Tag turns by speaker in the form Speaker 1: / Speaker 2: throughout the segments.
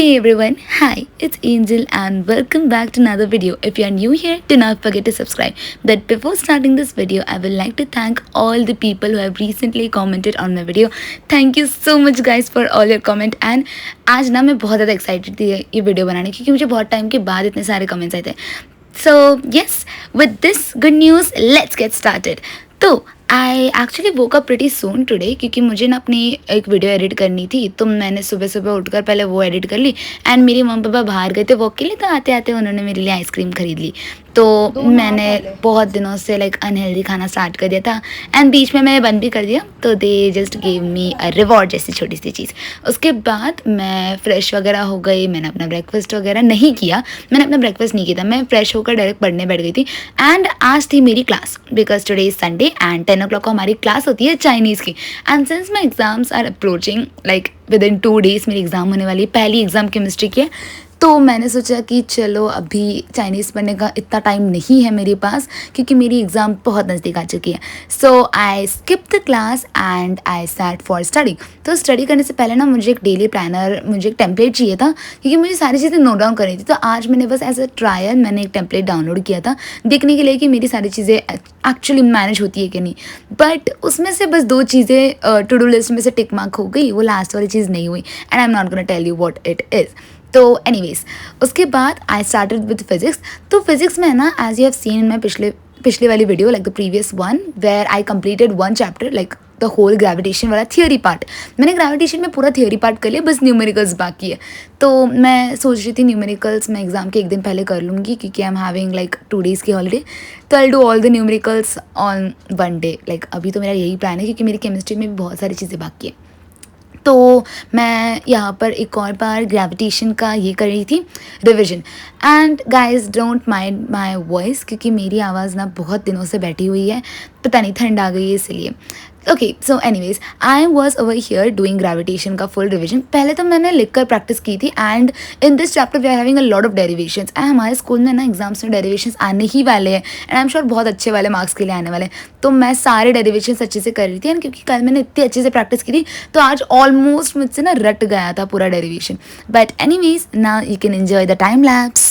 Speaker 1: Hey everyone, hi, it's Angel and welcome back to another video. If you are new here, do not forget to subscribe. But before starting this video, I would like to thank all the people who have recently commented on my video. Thank you so much guys for all your comment and आज ना मैं बहुत ज़्यादा excited थी ये video बनाने क्योंकि मुझे बहुत टाइम के बाद इतने सारे कमेंट्स आए थे. So yes, with this good news, let's get started. तो I actually woke up pretty soon today क्योंकि मुझे ना अपनी एक वीडियो एडिट करनी थी तो मैंने सुबह सुबह उठकर पहले वो एडिट कर ली एंड मेरी मम्मी पापा बाहर गए थे वॉक के लिए तो आते आते उन्होंने मेरे लिए आइसक्रीम खरीद ली. तो मैंने बहुत दिनों से लाइक अनहेल्दी खाना स्टार्ट कर दिया था एंड बीच में मैंने बंद भी कर दिया तो they just give me a reward जैसी छोटी सी चीज़. उसके बाद मैं फ्रेश वगैरह हो गई. मैंने अपना ब्रेकफास्ट वगैरह नहीं किया. मैंने अपना ब्रेकफास्ट नहीं किया था. मैं फ्रेश होकर डायरेक्ट पढ़ने बैठ गई थी एंड आज थी मेरी class because today is Sunday and 10 o'clock को हमारी क्लास होती है चाइनीज़ की. And since my exams are approaching like within 2 days मेरी एग्ज़ाम होने वाली है. पहली एग्ज़ाम केमिस्ट्री की है तो मैंने सोचा कि चलो अभी चाइनीज़ पढ़ने का इतना टाइम नहीं है मेरे पास क्योंकि मेरी एग्ज़ाम बहुत नज़दीक आ चुकी है. So I skip the class and I sat for study. तो स्टडी करने से पहले ना मुझे एक डेली प्लानर मुझे एक टेम्पलेट चाहिए था क्योंकि मुझे सारी चीज़ें नोट डाउन करनी थी. तो आज मैंने बस एज अ ट्रायल मैंने एक टेम्पलेट डाउनलोड किया था देखने के लिए कि मेरी सारी चीज़ें एक्चुअली मैनेज होती है कि नहीं. बट उसमें से बस 2 चीज़ें टू डू लिस्ट में से टिक मार्क हो गई. वो लास्ट वाली चीज़ नहीं हुई and I am not gonna tell you what it is. तो एनीवेज उसके बाद आई स्टार्टेड विद फिजिक्स. तो फिजिक्स में ना as you have seen in my पिछली वाली video like the previous one where I completed 1 chapter like the whole gravitation वाला theory part. मैंने ग्रेविटेशन में पूरा थियोरी पार्ट कर लिया बस न्यूमेरिकल्स बाकी है. तो मैं सोच रही थी न्यूमेरिकल्स मैं एग्ज़ाम के एक दिन पहले कर लूँगी क्योंकि I am having like 2 days की हॉलीडे. तो I do all the numericals on 1 day. Like अभी तो मेरा यही प्लान है क्योंकि मेरी केमिस्ट्री में भी बहुत सारी चीज़ें बाकी है. तो मैं यहाँ पर एक और बार ग्रेविटेशन का ये कर रही थी revision. And guys don't mind my voice क्योंकि मेरी आवाज़ ना बहुत दिनों से बैठी हुई है. पता नहीं ठंड आ गई है इसलिए. Okay so anyways I was over here doing gravitation का फुल रिविजन. पहले तो मैंने लिख कर प्रैक्टिस की थी and in this chapter we are having a lot of derivations and हमारे स्कूल में ना एग्जाम्स में डेरिवेशंस आने ही वाले हैं एंड आई एम श्योर बहुत अच्छे वाले मार्क्स के लिए आने वाले हैं. तो मैं सारे डेरिवेशंस अच्छे से कर रही थी एंड क्योंकि कल मैंने इतनी अच्छे से प्रैक्टिस की थी तो आज ऑलमोस्ट मुझसे ना रट गया था पूरा derivation. But anyways now you can enjoy the time lapse.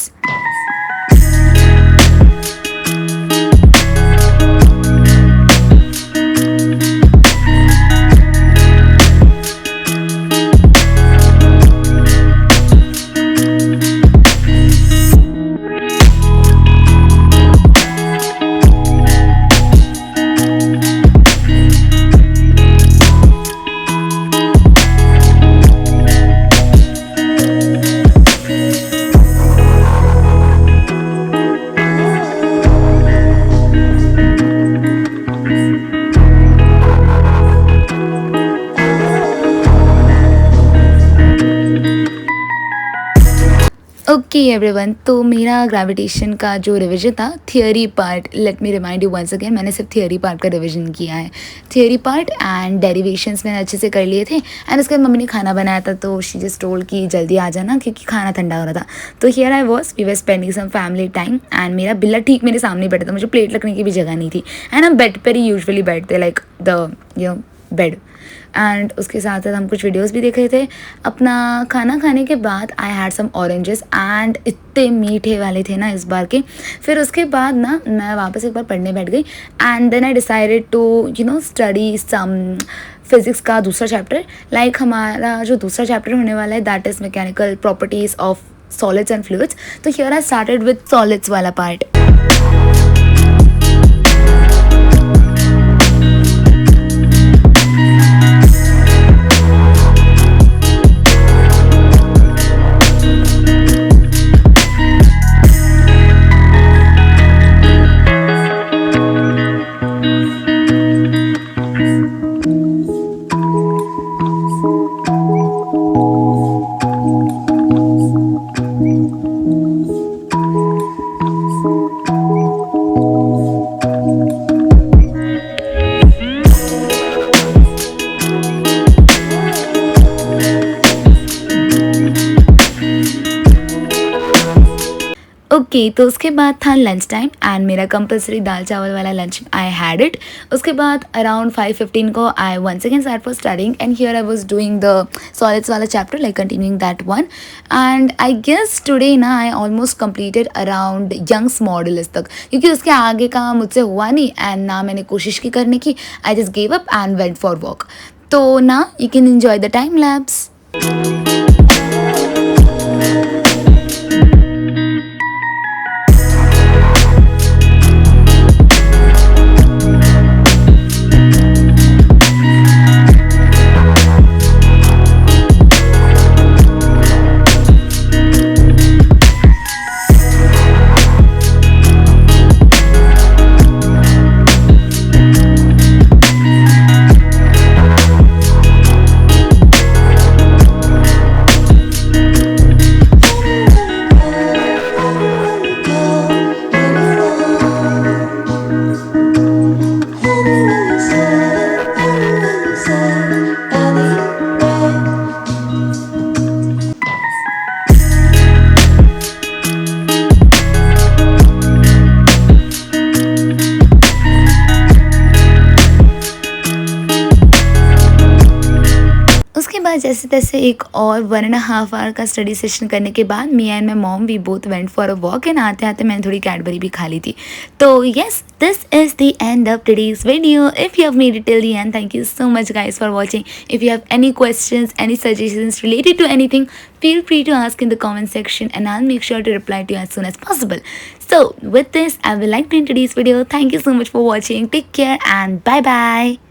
Speaker 1: Okay everyone, तो मेरा ग्रेविटेशन का जो रिवीजन था theory part, let me remind you once again, मैंने सिर्फ थियोरी पार्ट का रिवीजन किया है. थियोरी पार्ट एंड डेरिवेशंस मैंने अच्छे से कर लिए थे एंड उसके बाद मम्मी ने खाना बनाया था तो शी जस्ट टोल्ड कि जल्दी आ जाना क्योंकि खाना ठंडा हो रहा था. तो here I was we were spending some family time and मेरा बिल्ला ठीक मेरे सामने बैठा था. मुझे प्लेट रखने की भी जगह नहीं थी एंड हम बेड पर ही यूजुअली बैठते लाइक द बेड. एंड उसके साथ साथ हम कुछ वीडियोस भी देख रहे थे. अपना खाना खाने के बाद I had some oranges and इतने मीठे वाले थे ना इस बार के. फिर उसके बाद ना मैं वापस एक बार पढ़ने बैठ गई and then I decided to study some physics का दूसरा चैप्टर. लाइक हमारा जो दूसरा चैप्टर होने वाला है that is mechanical properties of solids and fluids. तो here I started with solids वाला पार्ट. ओके तो उसके बाद था लंच टाइम एंड मेरा कंपल्सरी दाल चावल वाला लंच आई हैड इट. उसके बाद अराउंड 5:15 को I once again start for studying and here I was doing the solids वाला chapter like continuing that one. And I guess today ना I almost completed around Young's models तक, क्योंकि उसके आगे का मुझसे हुआ नहीं एंड ना मैंने कोशिश की करने की. I just gave up and went for walk. तो ना you can enjoy the time lapse. उसके बाद जैसे तैसे एक और 1.5 आवर का स्टडी सेशन करने के बाद me and my mom we both went for a walk and आते आते मैंने थोड़ी कैडबरी भी खा ली थी. तो yes this is the end of today's video. If you have made it till the end thank you so much guys for watching. If you have any questions, any suggestions related to anything, feel free to ask in the comment section and I'll make sure to reply to you as soon as possible. So with this I would like to end today's video. Thank you so much for watching. Take care and bye bye.